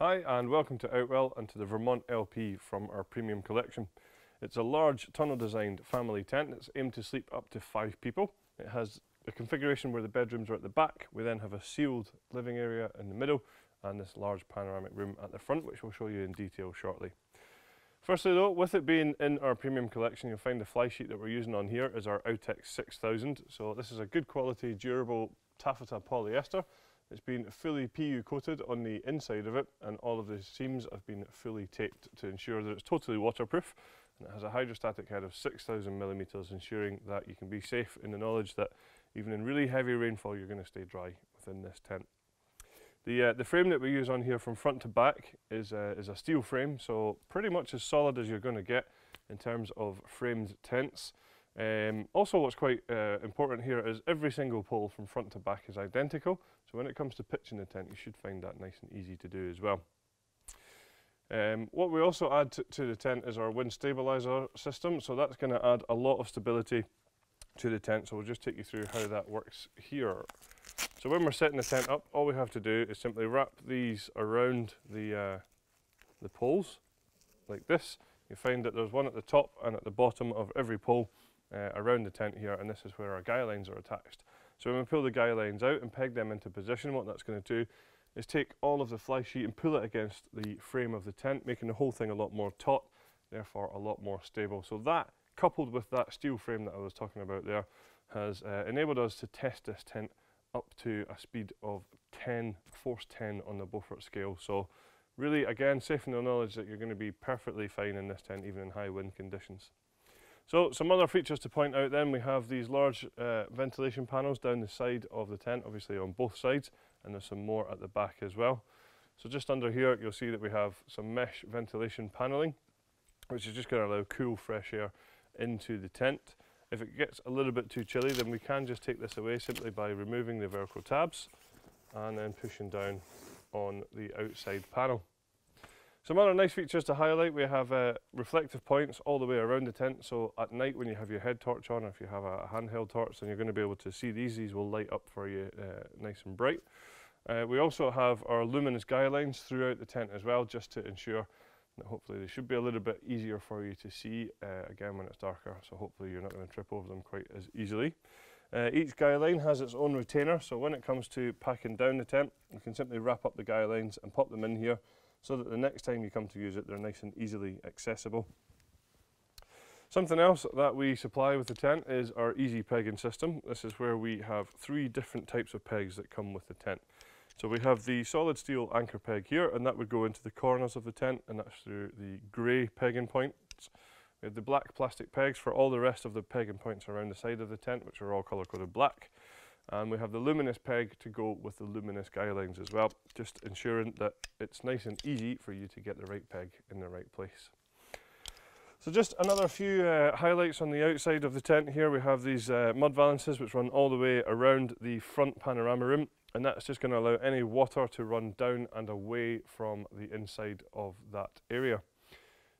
Hi and welcome to Outwell and to the Vermont LP from our premium collection. It's a large tunnel designed family tent that's aimed to sleep up to 5 people. It has a configuration where the bedrooms are at the back. We then have a sealed living area in the middle and this large panoramic room at the front, which we'll show you in detail shortly. Firstly though, with it being in our premium collection, you'll find the fly sheet that we're using on here is our Outwell 6000. So this is a good quality, durable taffeta polyester. It's been fully PU coated on the inside of it, and all of the seams have been fully taped to ensure that it's totally waterproof, and it has a hydrostatic head of 6,000 millimeters, ensuring that you can be safe in the knowledge that even in really heavy rainfall you're going to stay dry within this tent. The frame that we use on here from front to back is a steel frame, so pretty much as solid as you're going to get in terms of framed tents. Also what's quite important here is every single pole from front to back is identical, so when it comes to pitching the tent you should find that nice and easy to do as well. What we also add to the tent is our wind stabilizer system, so that's going to add a lot of stability to the tent, so we'll just take you through how that works here. So when we're setting the tent up, all we have to do is simply wrap these around the poles like this. You find that there's one at the top and at the bottom of every pole around the tent here, and this is where our guy lines are attached. So when we pull the guy lines out and peg them into position, what that's going to do is take all of the fly sheet and pull it against the frame of the tent, making the whole thing a lot more taut, therefore a lot more stable. So that, coupled with that steel frame that I was talking about there, has enabled us to test this tent up to a speed of 10, force 10 on the Beaufort scale. So really, again, safe in the knowledge that you're going to be perfectly fine in this tent, even in high wind conditions. So some other features to point out then, we have these large ventilation panels down the side of the tent, obviously on both sides, and there's some more at the back as well. So just under here you'll see that we have some mesh ventilation paneling, which is just going to allow cool, fresh air into the tent. If it gets a little bit too chilly, then we can just take this away simply by removing the Velcro tabs and then pushing down on the outside panel. Some other nice features to highlight, we have reflective points all the way around the tent, so at night when you have your head torch on, or if you have a handheld torch, then you're going to be able to see these will light up for you nice and bright. We also have our luminous guy lines throughout the tent as well, just to ensure that hopefully they should be a little bit easier for you to see again when it's darker, so hopefully you're not going to trip over them quite as easily. Each guy line has its own retainer, so when it comes to packing down the tent, you can simply wrap up the guy lines and pop them in here, so that the next time you come to use it, they're nice and easily accessible. Something else that we supply with the tent is our easy pegging system. This is where we have 3 different types of pegs that come with the tent. So we have the solid steel anchor peg here, and that would go into the corners of the tent, and that's through the grey pegging points. We have the black plastic pegs for all the rest of the pegging points around the side of the tent, which are all colour coded black. And we have the luminous peg to go with the luminous guy lines as well, just ensuring that it's nice and easy for you to get the right peg in the right place. So just another few highlights on the outside of the tent here. We have these mud valances which run all the way around the front panorama room, and that's just going to allow any water to run down and away from the inside of that area.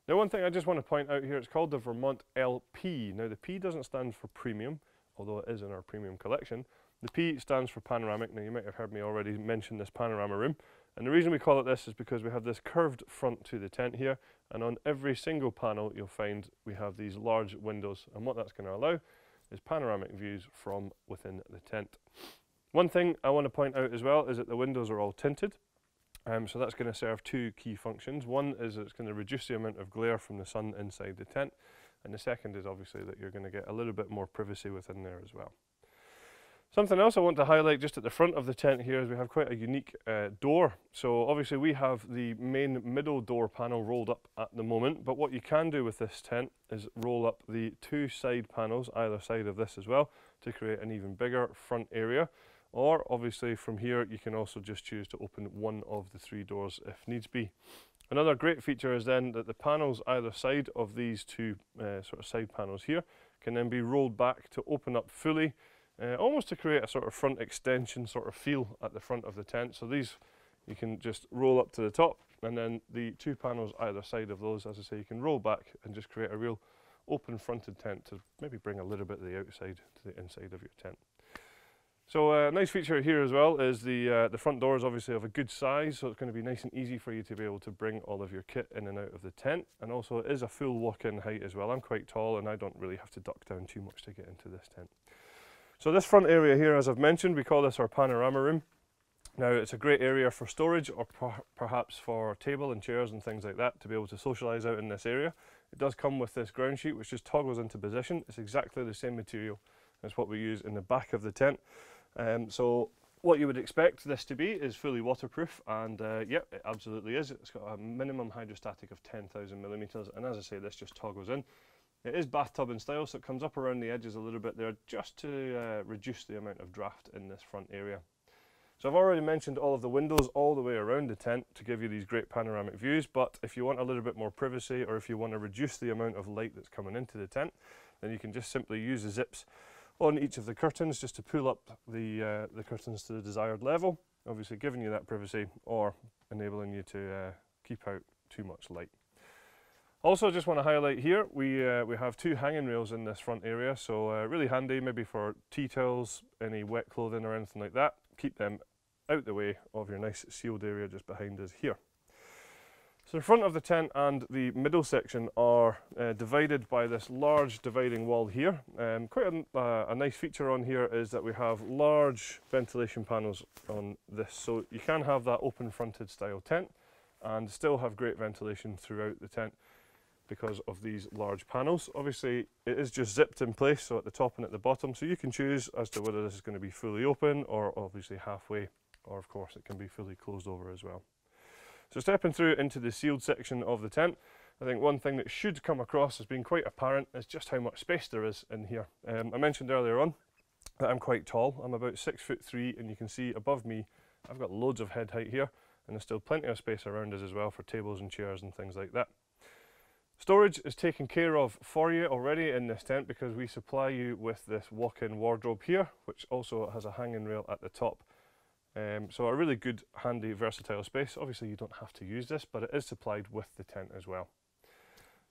Now, one thing I just want to point out here, it's called the Vermont LP. Now the P doesn't stand for premium, although it is in our premium collection. The P stands for panoramic. Now you might have heard me already mention this panorama room, and the reason we call it this is because we have this curved front to the tent here, and on every single panel you'll find we have these large windows, and what that's going to allow is panoramic views from within the tent. One thing I want to point out as well is that the windows are all tinted, so that's going to serve 2 key functions. One is it's going to reduce the amount of glare from the sun inside the tent, and the second is obviously that you're going to get a little bit more privacy within there as well. Something else I want to highlight just at the front of the tent here is we have quite a unique door. So obviously we have the main middle door panel rolled up at the moment, but what you can do with this tent is roll up the 2 side panels either side of this as well to create an even bigger front area. Or obviously from here you can also just choose to open one of the 3 doors if needs be. Another great feature is then that the panels either side of these 2 sort of side panels here can then be rolled back to open up fully, almost to create a sort of front extension sort of feel at the front of the tent. So these you can just roll up to the top, and then the 2 panels either side of those, as I say, you can roll back and just create a real open fronted tent to maybe bring a little bit of the outside to the inside of your tent. So a nice feature here as well is the front door is obviously of a good size, so it's going to be nice and easy for you to be able to bring all of your kit in and out of the tent. And also it is a full walk-in height as well. I'm quite tall and I don't really have to duck down too much to get into this tent. So this front area here, as I've mentioned, we call this our panorama room. Now it's a great area for storage or perhaps for table and chairs and things like that to be able to socialise out in this area. It does come with this ground sheet which just toggles into position. It's exactly the same material as what we use in the back of the tent. So what you would expect this to be is fully waterproof, and yep, it absolutely is. It's got a minimum hydrostatic of 10,000 millimetres, and as I say, this just toggles in. It is bathtub in style, so it comes up around the edges a little bit there just to reduce the amount of draft in this front area. So I've already mentioned all of the windows all the way around the tent to give you these great panoramic views, but if you want a little bit more privacy, or if you want to reduce the amount of light that's coming into the tent, then you can just simply use the zips on each of the curtains just to pull up the curtains to the desired level, obviously giving you that privacy or enabling you to keep out too much light. Also, just want to highlight here, we have two hanging rails in this front area, so really handy maybe for tea towels, any wet clothing or anything like that. Keep them out the way of your nice sealed area just behind us here. So the front of the tent and the middle section are divided by this large dividing wall here. Quite a nice feature on here is that we have large ventilation panels on this, so you can have that open fronted style tent and still have great ventilation throughout the tent because of these large panels. Obviously it is just zipped in place, so at the top and at the bottom, so you can choose as to whether this is going to be fully open or obviously halfway, or of course it can be fully closed over as well. So stepping through into the sealed section of the tent, I think one thing that should come across as being quite apparent is just how much space there is in here. I mentioned earlier on that I'm quite tall. I'm about 6'3", and you can see above me I've got loads of head height here, and there's still plenty of space around us as well for tables and chairs and things like that. Storage is taken care of for you already in this tent because we supply you with this walk-in wardrobe here, which also has a hanging rail at the top. So a really good, handy, versatile space. Obviously you don't have to use this, but it is supplied with the tent as well.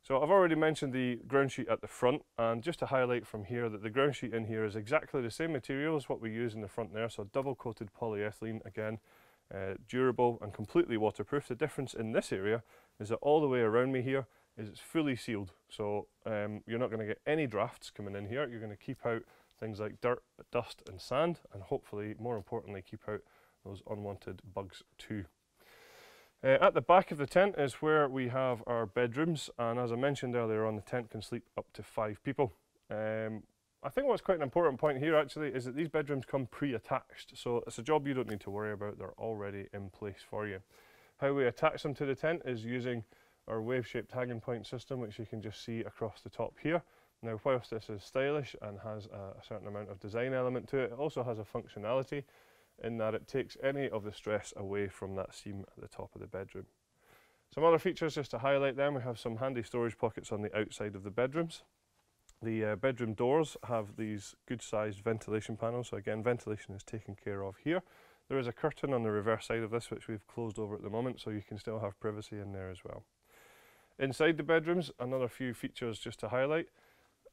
So I've already mentioned the ground sheet at the front, and just to highlight from here that the ground sheet in here is exactly the same material as what we use in the front there, so double coated polyethylene, again, durable and completely waterproof. The difference in this area is that all the way around me here is it's fully sealed, so you're not going to get any drafts coming in here. You're going to keep out things like dirt, dust and sand, and hopefully, more importantly, keep out those unwanted bugs too. At the back of the tent is where we have our bedrooms, and as I mentioned earlier on, the tent can sleep up to 5 people. I think what's quite an important point here actually is that these bedrooms come pre-attached, so it's a job you don't need to worry about. They're already in place for you. How we attach them to the tent is using our wave-shaped hanging point system, which you can just see across the top here. Now, whilst this is stylish and has a certain amount of design element to it, it also has a functionality in that it takes any of the stress away from that seam at the top of the bedroom. Some other features just to highlight them: we have some handy storage pockets on the outside of the bedrooms. The bedroom doors have these good sized ventilation panels, so again ventilation is taken care of here. There is a curtain on the reverse side of this which we've closed over at the moment, so you can still have privacy in there as well. Inside the bedrooms, another few features just to highlight.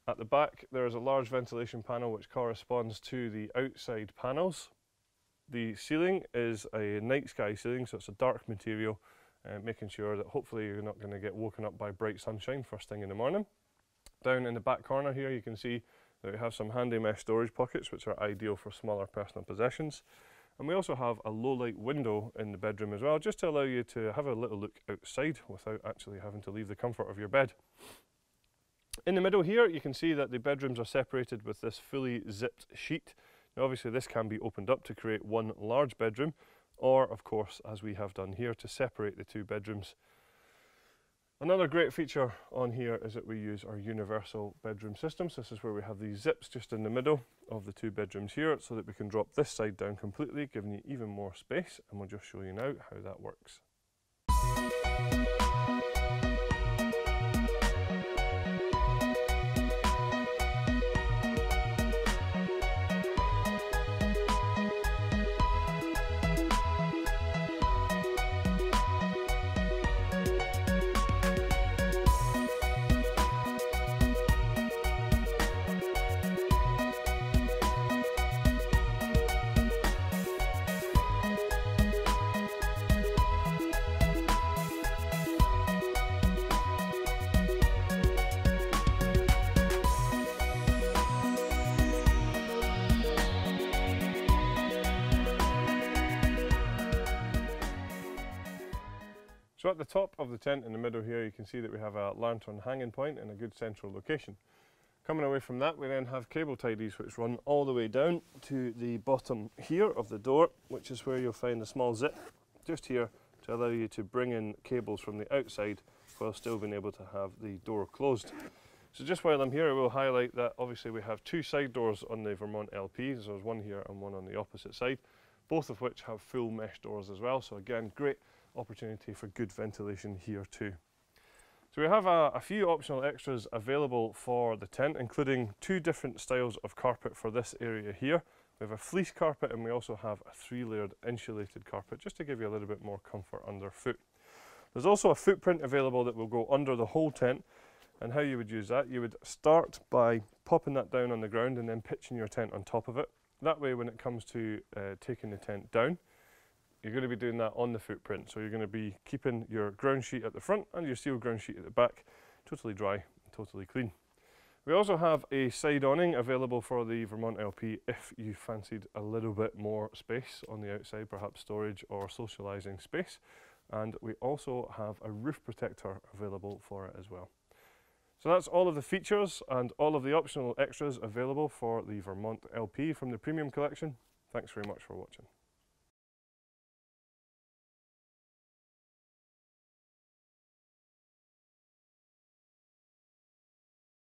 At the back there is a large ventilation panel which corresponds to the outside panels. The ceiling is a night sky ceiling, so it's a dark material, making sure that hopefully you're not going to get woken up by bright sunshine first thing in the morning. Down in the back corner here you can see that we have some handy mesh storage pockets which are ideal for smaller personal possessions. And we also have a low light window in the bedroom as well, just to allow you to have a little look outside without actually having to leave the comfort of your bed. In the middle here you can see that the bedrooms are separated with this fully zipped sheet. Now obviously this can be opened up to create one large bedroom, or of course, as we have done here, to separate the two bedrooms. Another great feature on here is that we use our universal bedroom system. So this is where we have these zips just in the middle of the two bedrooms here, so that we can drop this side down completely, giving you even more space, and we'll just show you now how that works. So at the top of the tent in the middle here, you can see that we have a lantern hanging point in a good central location. Coming away from that, we then have cable tidies which run all the way down to the bottom here of the door, which is where you'll find a small zip just here to allow you to bring in cables from the outside while still being able to have the door closed. So just while I'm here, I will highlight that obviously we have two side doors on the Vermont LP. So there's one here and one on the opposite side, both of which have full mesh doors as well. So again, great opportunity for good ventilation here too. So we have a few optional extras available for the tent, including two different styles of carpet for this area here. We have a fleece carpet and we also have a 3-layered insulated carpet, just to give you a little bit more comfort underfoot. There's also a footprint available that will go under the whole tent, and how you would use that, you would start by popping that down on the ground and then pitching your tent on top of it. That way when it comes to taking the tent down, you're going to be doing that on the footprint. So you're going to be keeping your ground sheet at the front and your steel ground sheet at the back totally dry and totally clean. We also have a side awning available for the Vermont LP if you fancied a little bit more space on the outside, perhaps storage or socialising space. And we also have a roof protector available for it as well. So that's all of the features and all of the optional extras available for the Vermont LP from the Premium Collection. Thanks very much for watching.